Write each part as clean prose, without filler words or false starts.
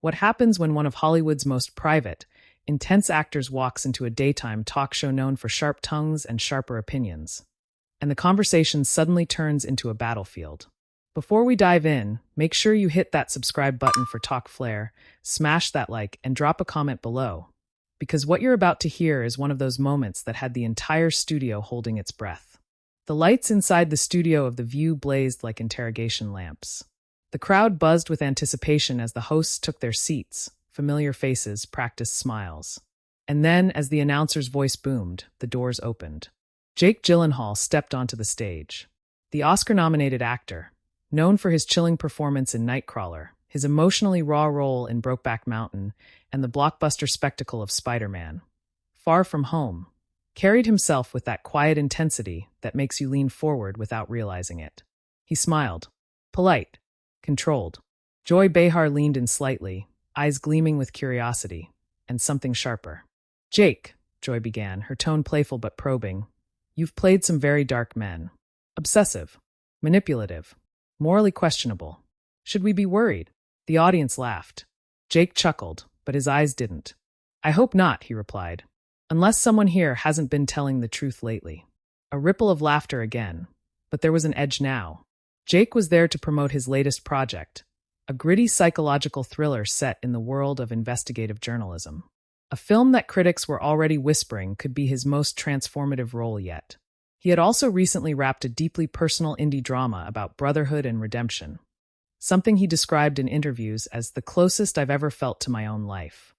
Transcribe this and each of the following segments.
What happens when one of Hollywood's most private, intense actors walks into a daytime talk show known for sharp tongues and sharper opinions? And the conversation suddenly turns into a battlefield. Before we dive in, make sure you hit that subscribe button for Talk Flair, smash that like, and drop a comment below. Because what you're about to hear is one of those moments that had the entire studio holding its breath. The lights inside the studio of The View blazed like interrogation lamps. The crowd buzzed with anticipation as the hosts took their seats, familiar faces, practiced smiles. And then, as the announcer's voice boomed, the doors opened. Jake Gyllenhaal stepped onto the stage. The Oscar-nominated actor, known for his chilling performance in Nightcrawler, his emotionally raw role in Brokeback Mountain, and the blockbuster spectacle of Spider-Man, Far From Home, carried himself with that quiet intensity that makes you lean forward without realizing it. He smiled. Polite. Controlled. Joy Behar leaned in slightly, eyes gleaming with curiosity, and something sharper. "Jake," Joy began, her tone playful but probing, "you've played some very dark men. Obsessive. Manipulative. Morally questionable. Should we be worried?" The audience laughed. Jake chuckled, but his eyes didn't. "I hope not," he replied. "Unless someone here hasn't been telling the truth lately." A ripple of laughter again, but there was an edge now. Jake was there to promote his latest project, a gritty psychological thriller set in the world of investigative journalism. A film that critics were already whispering could be his most transformative role yet. He had also recently wrapped a deeply personal indie drama about brotherhood and redemption, something he described in interviews as the closest I've ever felt to my own life.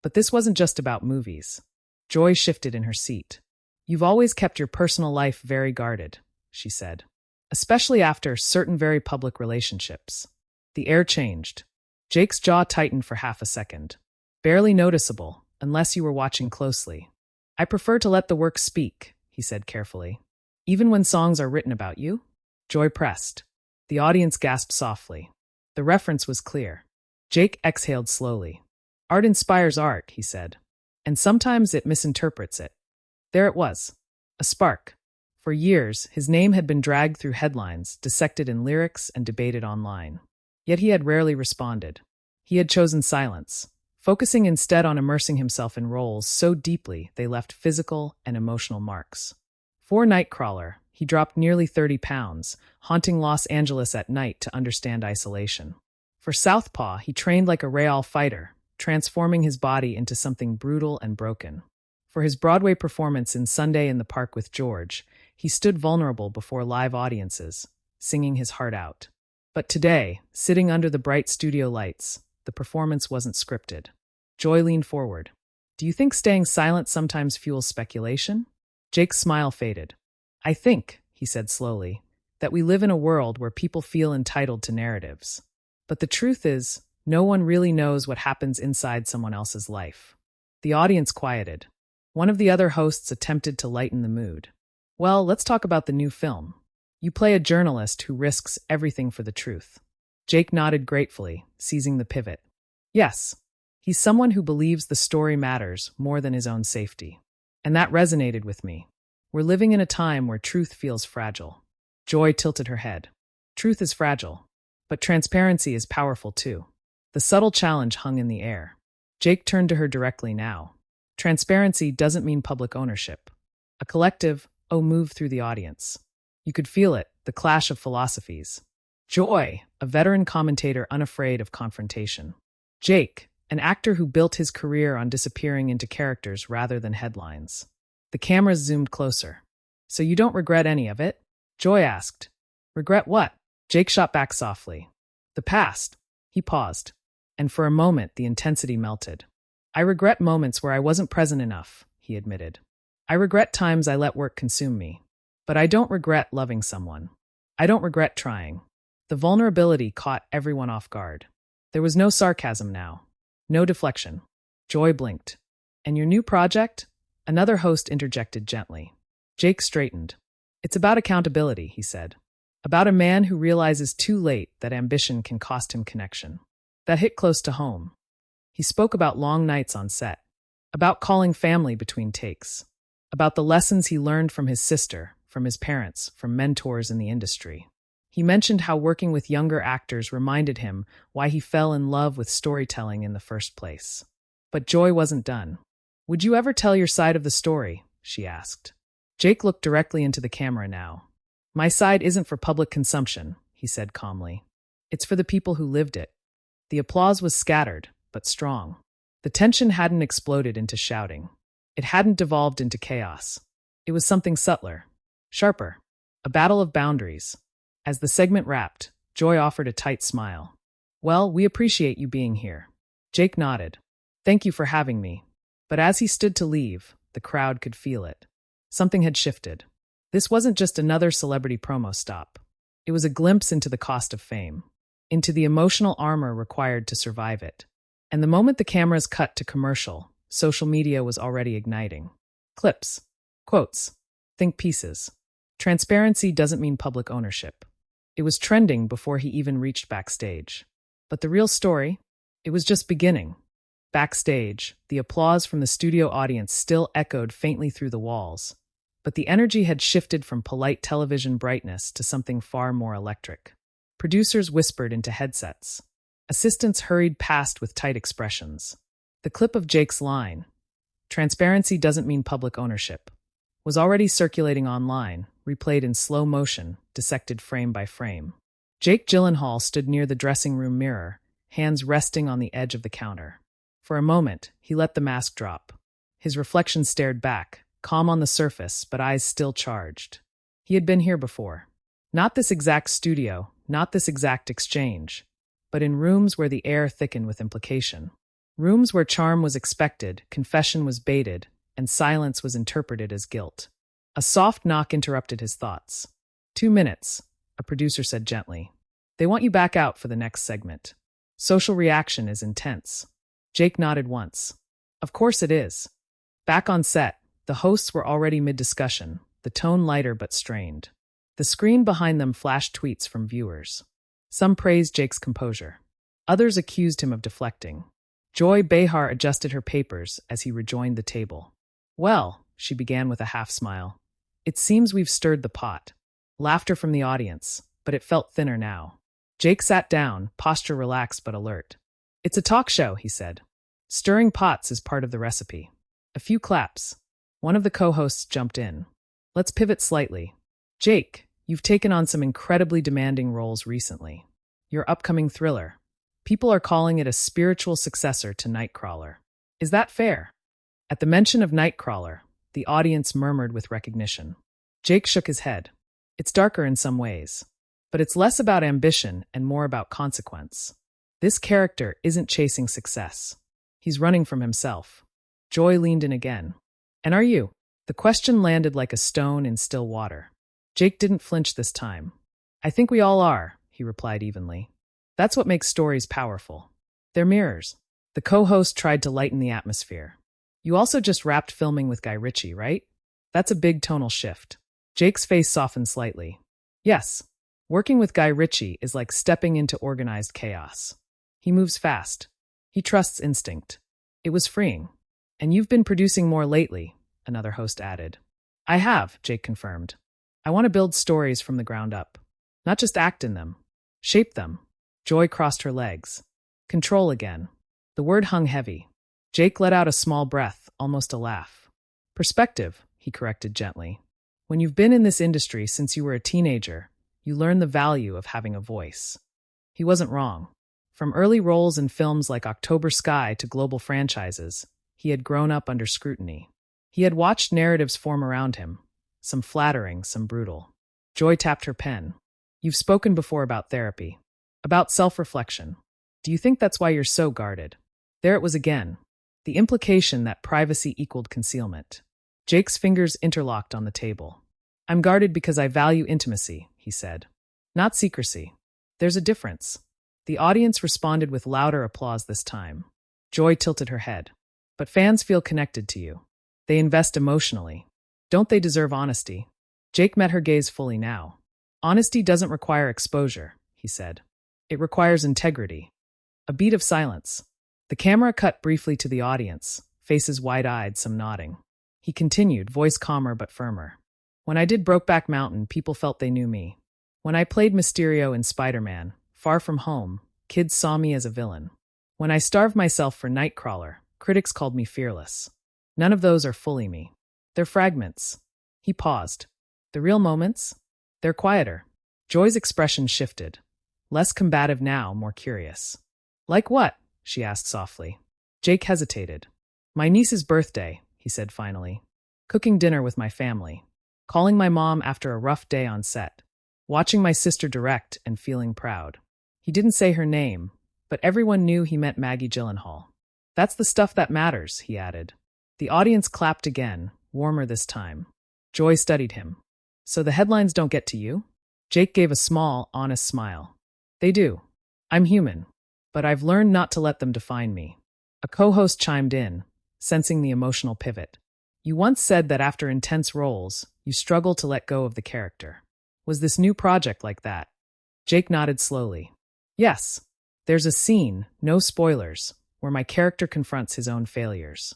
But this wasn't just about movies. Joy shifted in her seat. "You've always kept your personal life very guarded," she said. "Especially after certain very public relationships." The air changed. Jake's jaw tightened for half a second. "Barely noticeable, unless you were watching closely. I prefer to let the work speak," he said carefully. "Even when songs are written about you?" Joy pressed. The audience gasped softly. The reference was clear. Jake exhaled slowly. "Art inspires art," he said. "And sometimes it misinterprets it." There it was. A spark. For years, his name had been dragged through headlines, dissected in lyrics, and debated online. Yet he had rarely responded. He had chosen silence, focusing instead on immersing himself in roles so deeply they left physical and emotional marks. For Nightcrawler, he dropped nearly 30 pounds, haunting Los Angeles at night to understand isolation. For Southpaw, he trained like a Real fighter, transforming his body into something brutal and broken. For his Broadway performance in Sunday in the Park with George, he stood vulnerable before live audiences, singing his heart out. But today, sitting under the bright studio lights, the performance wasn't scripted. Joy leaned forward. "Do you think staying silent sometimes fuels speculation?" Jake's smile faded. "I think," he said slowly, "that we live in a world where people feel entitled to narratives. But the truth is, no one really knows what happens inside someone else's life." The audience quieted. One of the other hosts attempted to lighten the mood. "Well, let's talk about the new film. You play a journalist who risks everything for the truth." Jake nodded gratefully, seizing the pivot. "Yes, he's someone who believes the story matters more than his own safety. And that resonated with me. We're living in a time where truth feels fragile." Joy tilted her head. "Truth is fragile, but transparency is powerful too." The subtle challenge hung in the air. Jake turned to her directly now. Transparency doesn't mean public ownership. A collective, "oh" move through the audience. You could feel it, the clash of philosophies. Joy, a veteran commentator unafraid of confrontation. Jake, an actor who built his career on disappearing into characters rather than headlines. The cameras zoomed closer. "So you don't regret any of it?" Joy asked. "Regret what?" Jake shot back softly. "The past." He paused, and for a moment the intensity melted. "I regret moments where I wasn't present enough," he admitted. "I regret times I let work consume me. But I don't regret loving someone. I don't regret trying." The vulnerability caught everyone off guard. There was no sarcasm now. No deflection. Joy blinked. "And your new project?" Another host interjected gently. Jake straightened. "It's about accountability," he said. "About a man who realizes too late that ambition can cost him connection." That hit close to home. He spoke about long nights on set, about calling family between takes, about the lessons he learned from his sister, from his parents, from mentors in the industry. He mentioned how working with younger actors reminded him why he fell in love with storytelling in the first place. But Joy wasn't done. "Would you ever tell your side of the story?" she asked. Jake looked directly into the camera now. "My side isn't for public consumption," he said calmly. "It's for the people who lived it." The applause was scattered, but strong. The tension hadn't exploded into shouting. It hadn't devolved into chaos. It was something subtler, sharper, a battle of boundaries. As the segment wrapped, Joy offered a tight smile. "Well, we appreciate you being here." Jake nodded. "Thank you for having me." But as he stood to leave, the crowd could feel it. Something had shifted. This wasn't just another celebrity promo stop. It was a glimpse into the cost of fame, into the emotional armor required to survive it. And the moment the cameras cut to commercial, social media was already igniting. Clips, quotes, think pieces. Transparency doesn't mean public ownership. It was trending before he even reached backstage. But the real story? It was just beginning. Backstage, the applause from the studio audience still echoed faintly through the walls. But the energy had shifted from polite television brightness to something far more electric. Producers whispered into headsets. Assistants hurried past with tight expressions. The clip of Jake's line, "Transparency doesn't mean public ownership," was already circulating online, replayed in slow motion, dissected frame by frame. Jake Gyllenhaal stood near the dressing room mirror, hands resting on the edge of the counter. For a moment, he let the mask drop. His reflection stared back, calm on the surface, but eyes still charged. He had been here before. Not this exact studio, not this exact exchange, but in rooms where the air thickened with implication. Rooms where charm was expected, confession was baited, and silence was interpreted as guilt. A soft knock interrupted his thoughts. 2 minutes, a producer said gently. "They want you back out for the next segment. Social reaction is intense." Jake nodded once. "Of course it is." Back on set, the hosts were already mid-discussion, the tone lighter but strained. The screen behind them flashed tweets from viewers. Some praised Jake's composure. Others accused him of deflecting. Joy Behar adjusted her papers as he rejoined the table. "Well," she began with a half-smile, "it seems we've stirred the pot." Laughter from the audience, but it felt thinner now. Jake sat down, posture relaxed but alert. "It's a talk show," he said. "Stirring pots is part of the recipe." A few claps. One of the co-hosts jumped in. "Let's pivot slightly. Jake, you've taken on some incredibly demanding roles recently. Your upcoming thriller. People are calling it a spiritual successor to Nightcrawler. Is that fair?" At the mention of Nightcrawler, the audience murmured with recognition. Jake shook his head. "It's darker in some ways, but it's less about ambition and more about consequence. This character isn't chasing success. He's running from himself." Joy leaned in again. "And are you?" The question landed like a stone in still water. Jake didn't flinch this time. "I think we all are," he replied evenly. "That's what makes stories powerful. They're mirrors." The co-host tried to lighten the atmosphere. "You also just wrapped filming with Guy Ritchie, right? That's a big tonal shift." Jake's face softened slightly. "Yes, working with Guy Ritchie is like stepping into organized chaos. He moves fast. He trusts instinct. It was freeing. And you've been producing more lately," another host added. "I have," Jake confirmed. "I want to build stories from the ground up. Not just act in them. Shape them." Joy crossed her legs. "Control again." The word hung heavy. Jake let out a small breath, almost a laugh. "Perspective," he corrected gently. "When you've been in this industry since you were a teenager, you learn the value of having a voice." He wasn't wrong. From early roles in films like October Sky to global franchises, he had grown up under scrutiny. He had watched narratives form around him, some flattering, some brutal. Joy tapped her pen. "You've spoken before about therapy, about self-reflection. Do you think that's why you're so guarded?" There it was again, the implication that privacy equaled concealment. Jake's fingers interlocked on the table. "I'm guarded because I value intimacy," he said. "Not secrecy. There's a difference." The audience responded with louder applause this time. Joy tilted her head. "But fans feel connected to you. They invest emotionally. Don't they deserve honesty?" Jake met her gaze fully now. "Honesty doesn't require exposure," he said. "It requires integrity." A beat of silence. The camera cut briefly to the audience, faces wide-eyed, some nodding. He continued, voice calmer but firmer. "When I did Brokeback Mountain, people felt they knew me. When I played Mysterio in Spider-Man, Far From Home, kids saw me as a villain. When I starved myself for Nightcrawler, critics called me fearless. None of those are fully me. They're fragments. He paused. The real moments? They're quieter. Joy's expression shifted. Less combative now, more curious. Like what? She asked softly. Jake hesitated. My niece's birthday, he said finally. Cooking dinner with my family. Calling my mom after a rough day on set. Watching my sister direct and feeling proud. He didn't say her name, but everyone knew he meant Maggie Gyllenhaal. That's the stuff that matters, he added. The audience clapped again, warmer this time. Joy studied him. So the headlines don't get to you? Jake gave a small, honest smile. They do. I'm human, but I've learned not to let them define me. A co-host chimed in, sensing the emotional pivot. You once said that after intense roles, you struggle to let go of the character. Was this new project like that? Jake nodded slowly. Yes. There's a scene, no spoilers, where my character confronts his own failures.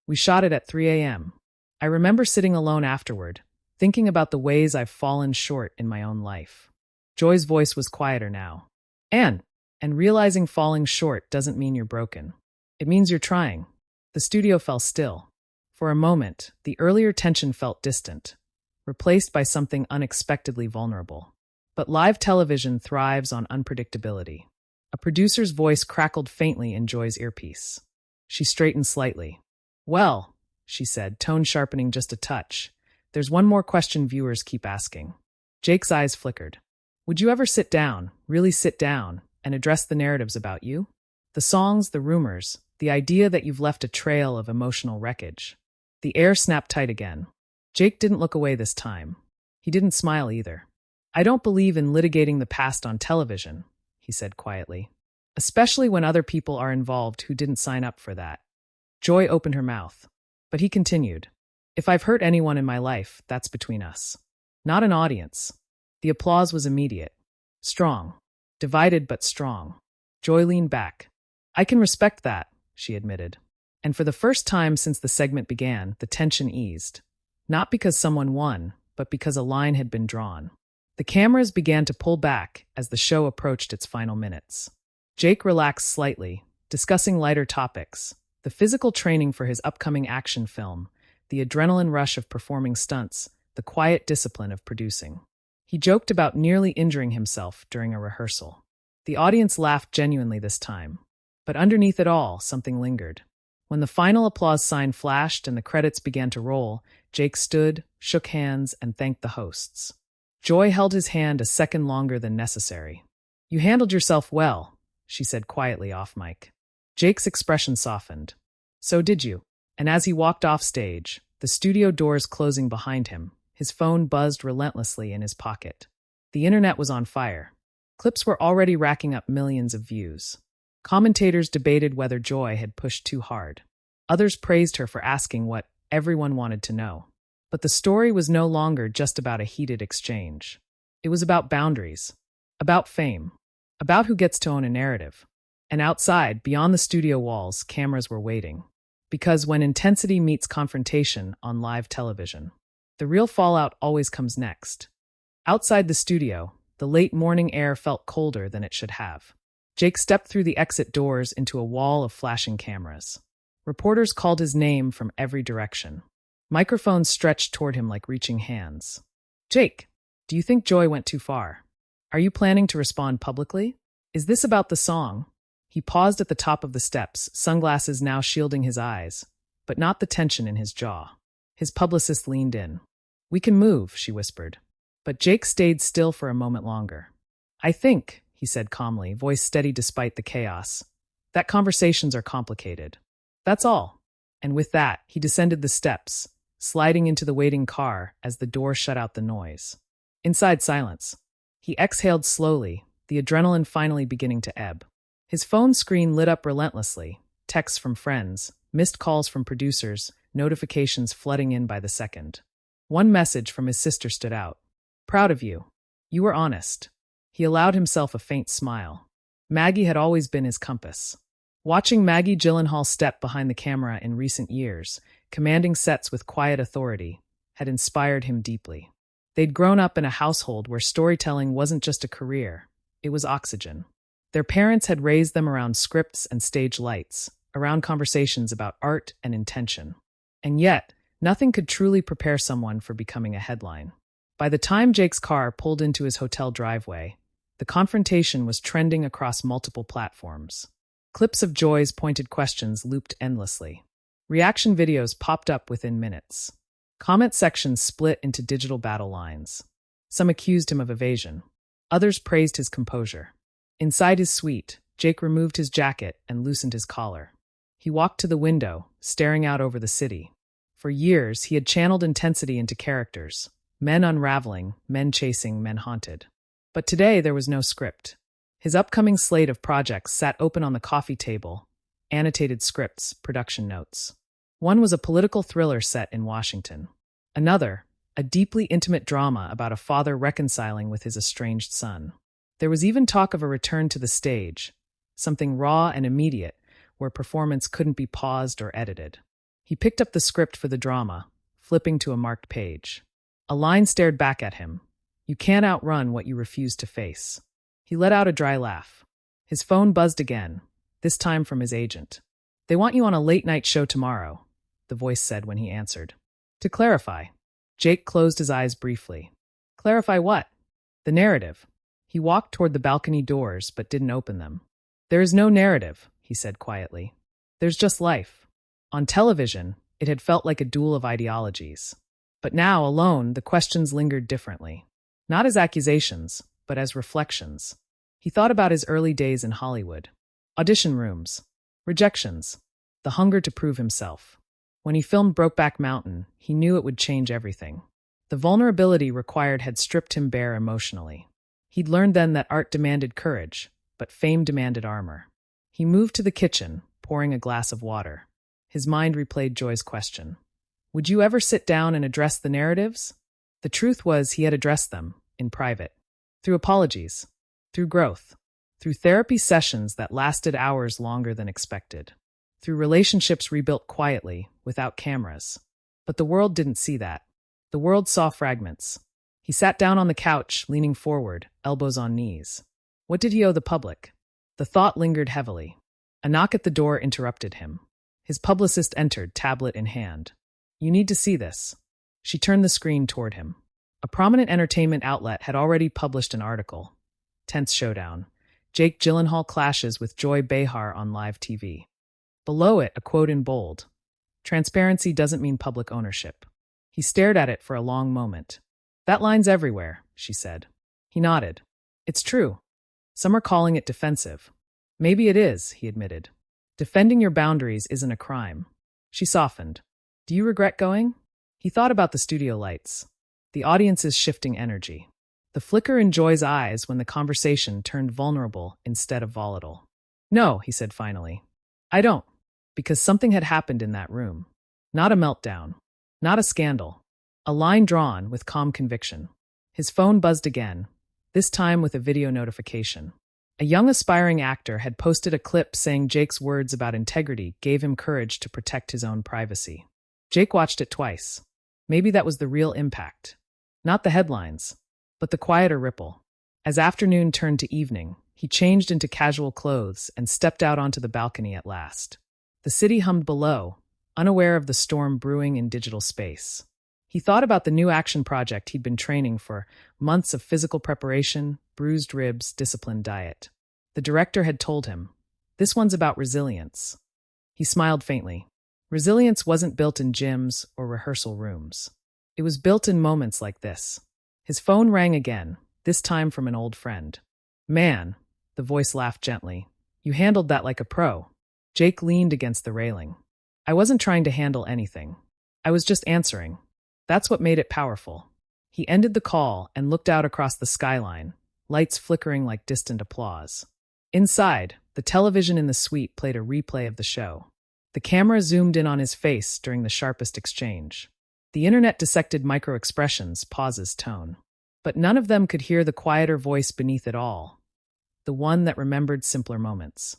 We shot it at 3 a.m. I remember sitting alone afterward, thinking about the ways I've fallen short in my own life. Joy's voice was quieter now. And realizing falling short doesn't mean you're broken. It means you're trying. The studio fell still. For a moment, the earlier tension felt distant, replaced by something unexpectedly vulnerable. But live television thrives on unpredictability. A producer's voice crackled faintly in Joy's earpiece. She straightened slightly. Well, she said, tone sharpening just a touch, there's one more question viewers keep asking. Jake's eyes flickered. Would you ever sit down, really sit down, and address the narratives about you? The songs, the rumors, the idea that you've left a trail of emotional wreckage. The air snapped tight again. Jake didn't look away this time. He didn't smile either. I don't believe in litigating the past on television, he said quietly. Especially when other people are involved who didn't sign up for that. Joy opened her mouth. But he continued. If I've hurt anyone in my life, that's between us. Not an audience. The applause was immediate. Strong. Divided but strong. Joy leaned back. I can respect that, she admitted. And for the first time since the segment began, the tension eased. Not because someone won, but because a line had been drawn. The cameras began to pull back as the show approached its final minutes. Jake relaxed slightly, discussing lighter topics, the physical training for his upcoming action film, the adrenaline rush of performing stunts, the quiet discipline of producing. He joked about nearly injuring himself during a rehearsal. The audience laughed genuinely this time. But underneath it all, something lingered. When the final applause sign flashed and the credits began to roll, Jake stood, shook hands, and thanked the hosts. Joy held his hand a second longer than necessary. You handled yourself well, she said quietly off mic. Jake's expression softened. So did you. And as he walked off stage, the studio doors closing behind him, his phone buzzed relentlessly in his pocket. The internet was on fire. Clips were already racking up millions of views. Commentators debated whether Joy had pushed too hard. Others praised her for asking what everyone wanted to know. But the story was no longer just about a heated exchange. It was about boundaries, about fame, about who gets to own a narrative. And outside, beyond the studio walls, cameras were waiting. Because when intensity meets confrontation on live television, the real fallout always comes next. Outside the studio, the late morning air felt colder than it should have. Jake stepped through the exit doors into a wall of flashing cameras. Reporters called his name from every direction. Microphones stretched toward him like reaching hands. Jake, do you think Joy went too far? Are you planning to respond publicly? Is this about the song? He paused at the top of the steps, sunglasses now shielding his eyes, but not the tension in his jaw. His publicist leaned in. We can move, she whispered. But Jake stayed still for a moment longer. I think, he said calmly, voice steady despite the chaos, that conversations are complicated. That's all. And with that, he descended the steps, sliding into the waiting car as the door shut out the noise. Inside silence. He exhaled slowly, the adrenaline finally beginning to ebb. His phone screen lit up relentlessly, texts from friends, missed calls from producers, notifications flooding in by the second. One message from his sister stood out. Proud of you. You were honest. He allowed himself a faint smile. Maggie had always been his compass. Watching Maggie Gyllenhaal step behind the camera in recent years, commanding sets with quiet authority, had inspired him deeply. They'd grown up in a household where storytelling wasn't just a career, it was oxygen. Their parents had raised them around scripts and stage lights, around conversations about art and intention. And yet, nothing could truly prepare someone for becoming a headline. By the time Jake's car pulled into his hotel driveway, the confrontation was trending across multiple platforms. Clips of Joy's pointed questions looped endlessly. Reaction videos popped up within minutes. Comment sections split into digital battle lines. Some accused him of evasion. Others praised his composure. Inside his suite, Jake removed his jacket and loosened his collar. He walked to the window, staring out over the city. For years, he had channeled intensity into characters. Men unraveling, men chasing, men haunted. But today there was no script. His upcoming slate of projects sat open on the coffee table, annotated scripts, production notes. One was a political thriller set in Washington. Another, a deeply intimate drama about a father reconciling with his estranged son. There was even talk of a return to the stage, something raw and immediate, where performance couldn't be paused or edited. He picked up the script for the drama, flipping to a marked page. A line stared back at him. You can't outrun what you refuse to face. He let out a dry laugh. His phone buzzed again, this time from his agent. They want you on a late-night show tomorrow, the voice said when he answered. To clarify. Jake closed his eyes briefly. Clarify what? The narrative. He walked toward the balcony doors but didn't open them. There is no narrative, he said quietly. There's just life. On television, it had felt like a duel of ideologies. But now, alone, the questions lingered differently. Not as accusations, but as reflections. He thought about his early days in Hollywood. Audition rooms. Rejections. The hunger to prove himself. When he filmed Brokeback Mountain, he knew it would change everything. The vulnerability required had stripped him bare emotionally. He'd learned then that art demanded courage, but fame demanded armor. He moved to the kitchen, pouring a glass of water. His mind replayed Joy's question. Would you ever sit down and address the narratives? The truth was he had addressed them, in private. Through apologies. Through growth. Through therapy sessions that lasted hours longer than expected. Through relationships rebuilt quietly, without cameras. But the world didn't see that. The world saw fragments. He sat down on the couch, leaning forward, elbows on knees. What did he owe the public? The thought lingered heavily. A knock at the door interrupted him. His publicist entered, tablet in hand. You need to see this. She turned the screen toward him. A prominent entertainment outlet had already published an article. Tense showdown. Jake Gyllenhaal clashes with Joy Behar on live TV. Below it, a quote in bold. Transparency doesn't mean public ownership. He stared at it for a long moment. That line's everywhere, she said. He nodded. It's true. Some are calling it defensive. Maybe it is, he admitted. Defending your boundaries isn't a crime. She softened. Do you regret going? He thought about the studio lights. The audience's shifting energy. The flicker in Joy's eyes when the conversation turned vulnerable instead of volatile. No, he said finally. I don't. Because something had happened in that room. Not a meltdown. Not a scandal. A line drawn with calm conviction. His phone buzzed again, this time with a video notification. A young aspiring actor had posted a clip saying Jake's words about integrity gave him courage to protect his own privacy. Jake watched it twice. Maybe that was the real impact. Not the headlines, but the quieter ripple. As afternoon turned to evening, he changed into casual clothes and stepped out onto the balcony at last. The city hummed below, unaware of the storm brewing in digital space. He thought about the new action project he'd been training for, months of physical preparation, bruised ribs, disciplined diet. The director had told him, this one's about resilience. He smiled faintly. Resilience wasn't built in gyms or rehearsal rooms. It was built in moments like this. His phone rang again, this time from an old friend. Man, the voice laughed gently, you handled that like a pro. Jake leaned against the railing. I wasn't trying to handle anything. I was just answering. That's what made it powerful. He ended the call and looked out across the skyline, lights flickering like distant applause. Inside, the television in the suite played a replay of the show. The camera zoomed in on his face during the sharpest exchange. The internet dissected micro-expressions, pauses, tone. But none of them could hear the quieter voice beneath it all. The one that remembered simpler moments.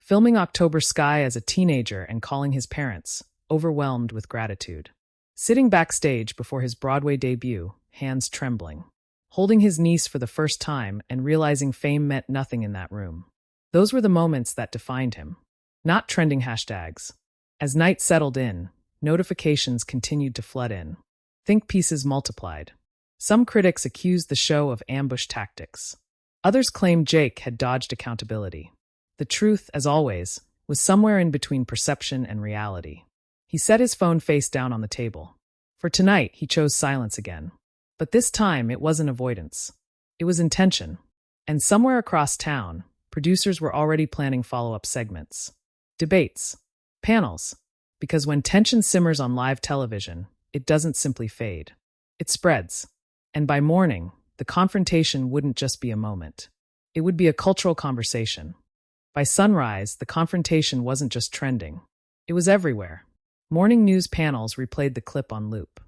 Filming October Sky as a teenager and calling his parents, overwhelmed with gratitude. Sitting backstage before his Broadway debut, hands trembling. Holding his niece for the first time and realizing fame meant nothing in that room. Those were the moments that defined him. Not trending hashtags. As night settled in, notifications continued to flood in. Think pieces multiplied. Some critics accused the show of ambush tactics. Others claimed Jake had dodged accountability. The truth, as always, was somewhere in between perception and reality. He set his phone face down on the table. For tonight, he chose silence again. But this time, it wasn't avoidance. It was intention. And somewhere across town, producers were already planning follow-up segments. Debates. Panels. Because when tension simmers on live television, it doesn't simply fade. It spreads. And by morning, the confrontation wouldn't just be a moment. It would be a cultural conversation. By sunrise, the confrontation wasn't just trending. It was everywhere. Morning news panels replayed the clip on loop.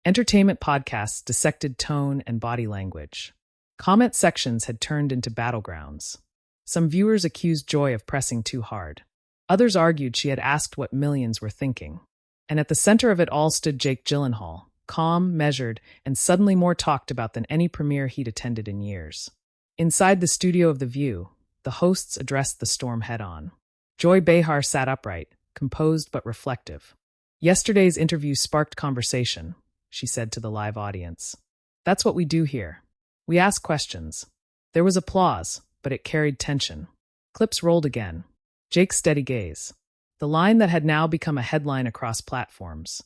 Entertainment podcasts dissected tone and body language. Comment sections had turned into battlegrounds. Some viewers accused Joy of pressing too hard. Others argued she had asked what millions were thinking. And at the center of it all stood Jake Gyllenhaal, calm, measured, and suddenly more talked about than any premiere he'd attended in years. Inside the studio of The View, the hosts addressed the storm head-on. Joy Behar sat upright, composed but reflective. "Yesterday's interview sparked conversation," she said to the live audience. "That's what we do here. We ask questions." There was applause, but it carried tension. Clips rolled again. Jake's steady gaze. The line that had now become a headline across platforms.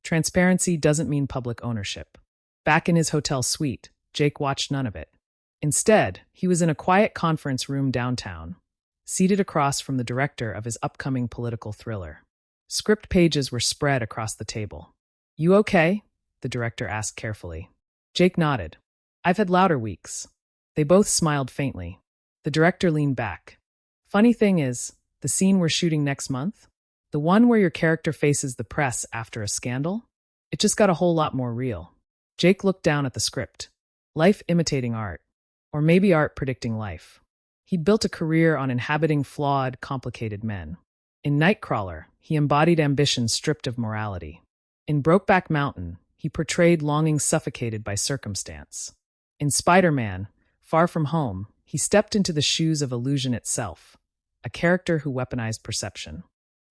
Transparency doesn't mean public ownership. Back in his hotel suite, Jake watched none of it. Instead, he was in a quiet conference room downtown, seated across from the director of his upcoming political thriller. Script pages were spread across the table. "You okay?" the director asked carefully. Jake nodded. "I've had louder weeks." They both smiled faintly. The director leaned back. "Funny thing is, the scene we're shooting next month? The one where your character faces the press after a scandal? It just got a whole lot more real." Jake looked down at the script. Life imitating art. Or maybe art predicting life. He'd built a career on inhabiting flawed, complicated men. In Nightcrawler, he embodied ambition stripped of morality. In Brokeback Mountain, he portrayed longing suffocated by circumstance. In Spider-Man, Far From Home, he stepped into the shoes of illusion itself, a character who weaponized perception.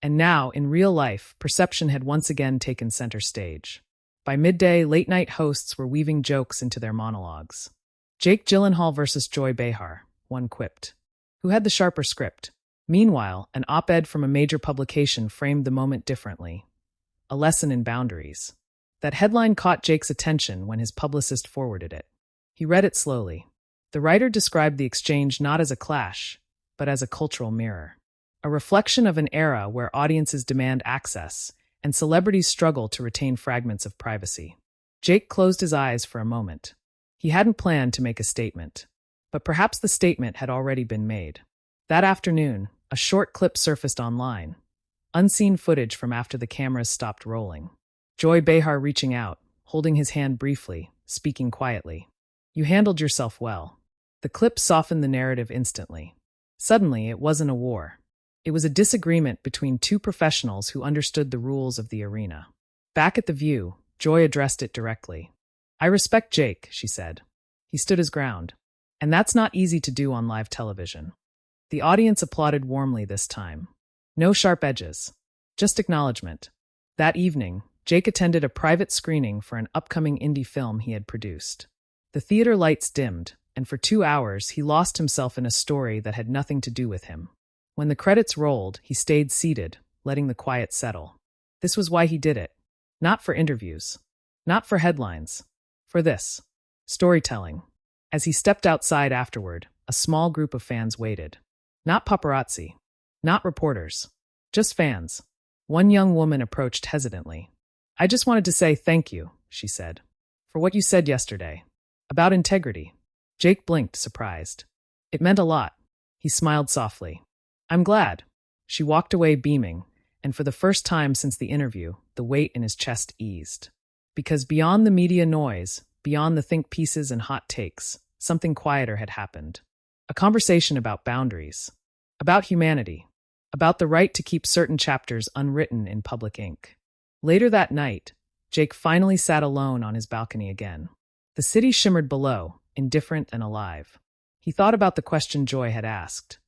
And now, in real life, perception had once again taken center stage. By midday, late-night hosts were weaving jokes into their monologues. "Jake Gyllenhaal versus Joy Behar," one quipped. "Who had the sharper script?" Meanwhile, an op-ed from a major publication framed the moment differently. A lesson in boundaries. That headline caught Jake's attention when his publicist forwarded it. He read it slowly. The writer described the exchange not as a clash, but as a cultural mirror. A reflection of an era where audiences demand access, and celebrities struggle to retain fragments of privacy. Jake closed his eyes for a moment. He hadn't planned to make a statement, but perhaps the statement had already been made. That afternoon, a short clip surfaced online. Unseen footage from after the cameras stopped rolling. Joy Behar reaching out, holding his hand briefly, speaking quietly. "You handled yourself well." The clip softened the narrative instantly. Suddenly, it wasn't a war. It was a disagreement between two professionals who understood the rules of the arena. Back at The View, Joy addressed it directly. "I respect Jake," she said. "He stood his ground. And that's not easy to do on live television." The audience applauded warmly this time. No sharp edges. Just acknowledgement. That evening, Jake attended a private screening for an upcoming indie film he had produced. The theater lights dimmed, and for 2 hours he lost himself in a story that had nothing to do with him. When the credits rolled, he stayed seated, letting the quiet settle. This was why he did it. Not for interviews. Not for headlines. For this. Storytelling. As he stepped outside afterward, a small group of fans waited. Not paparazzi. Not reporters. Just fans. One young woman approached hesitantly. "I just wanted to say thank you," she said, "for what you said yesterday. About integrity." Jake blinked, surprised. It meant a lot. He smiled softly. "I'm glad." She walked away beaming, and for the first time since the interview, the weight in his chest eased. Because beyond the media noise, beyond the think pieces and hot takes, something quieter had happened. A conversation about boundaries. About humanity. About the right to keep certain chapters unwritten in public ink. Later that night, Jake finally sat alone on his balcony again. The city shimmered below, indifferent and alive. He thought about the question Joy had asked.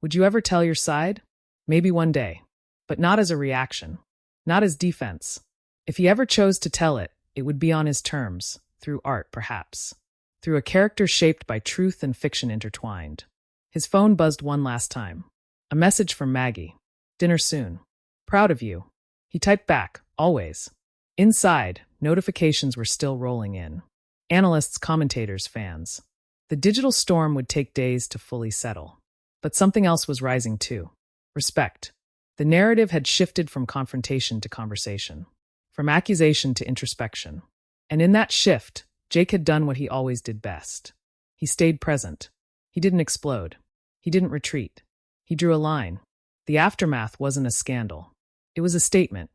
Would you ever tell your side? Maybe one day. But not as a reaction. Not as defense. If he ever chose to tell it, it would be on his terms, through art perhaps. Through a character shaped by truth and fiction intertwined. His phone buzzed one last time. A message from Maggie. Dinner soon. Proud of you. He typed back, always. Inside, notifications were still rolling in. Analysts, commentators, fans. The digital storm would take days to fully settle. But something else was rising too. Respect. The narrative had shifted from confrontation to conversation. From accusation to introspection. And in that shift, Jake had done what he always did best. He stayed present. He didn't explode. He didn't retreat. He drew a line. The aftermath wasn't a scandal. It was a statement.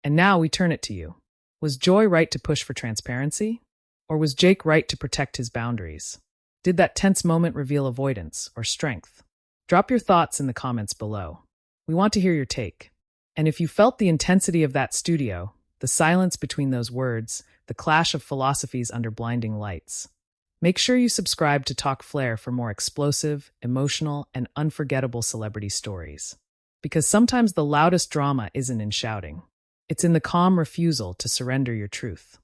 And now we turn it to you. Was Joy right to push for transparency? Or was Jake right to protect his boundaries? Did that tense moment reveal avoidance or strength? Drop your thoughts in the comments below. We want to hear your take. And if you felt the intensity of that studio, the silence between those words, the clash of philosophies under blinding lights, make sure you subscribe to Talk Flair for more explosive, emotional, and unforgettable celebrity stories. Because sometimes the loudest drama isn't in shouting. It's in the calm refusal to surrender your truth.